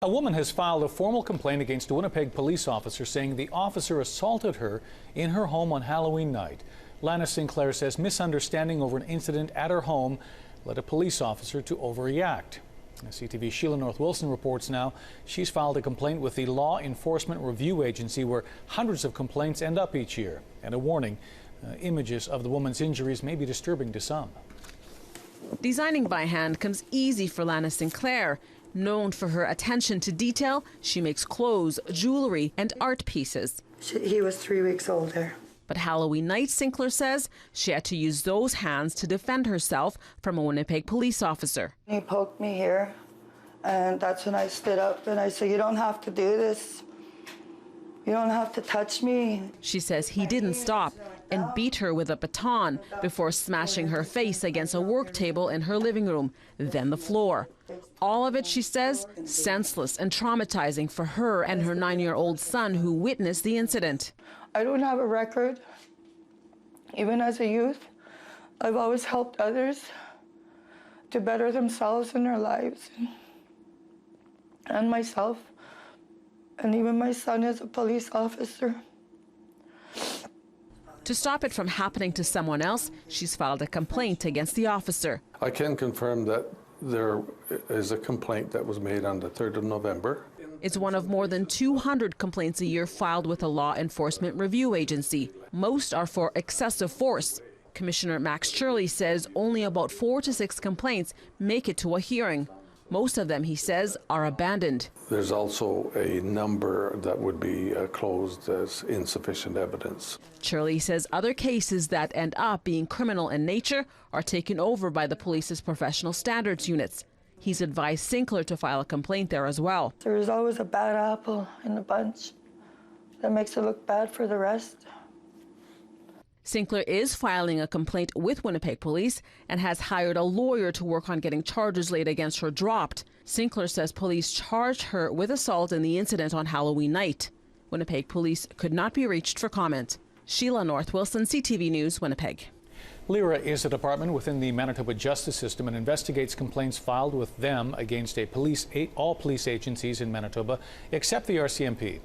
A woman has filed a formal complaint against a Winnipeg police officer saying the officer assaulted her in her home on Halloween night. Lana Sinclair says misunderstanding over an incident at her home led a police officer to overreact. CTV's Sheila North Wilson reports now she's filed a complaint with the Law Enforcement Review Agency, where hundreds of complaints end up each year. And a warning, images of the woman's injuries may be disturbing to some. Designing by hand comes easy for Lana Sinclair. Known for her attention to detail, she makes clothes, jewelry and art pieces. He was 3 weeks old there. But Halloween night, Sinclair says, she had to use those hands to defend herself from a Winnipeg police officer. He poked me here, and that's when I stood up and I said, "You don't have to do this. You don't have to touch me." She says he didn't stop and beat her with a baton before smashing her face against a work table in her living room, then the floor. All of it, she says, senseless and traumatizing for her and her 9-year-old son who witnessed the incident. I don't have a record. Even as a youth, I've always helped others to better themselves in their lives, and myself, and even my son is a police officer. To stop it from happening to someone else, she's filed a complaint against the officer. I can confirm that there is a complaint that was made on the 3rd of November. It's one of more than 200 complaints a year filed with the Law Enforcement Review Agency. Most are for excessive force. Commissioner Max Churley says only about 4 to 6 complaints make it to a hearing. Most of them, he says, are abandoned. There's also a number that would be closed as insufficient evidence. Churley says other cases that end up being criminal in nature are taken over by the police's professional standards units. He's advised Sinclair to file a complaint there as well. There's always a bad apple in the bunch that makes it look bad for the rest. Sinclair is filing a complaint with Winnipeg Police and has hired a lawyer to work on getting charges laid against her dropped. Sinclair says police charged her with assault in the incident on Halloween night. Winnipeg Police could not be reached for comment. Sheila North Wilson, CTV News, Winnipeg. LIRA is a department within the Manitoba justice system and investigates complaints filed with them against all police agencies in Manitoba, except the RCMP.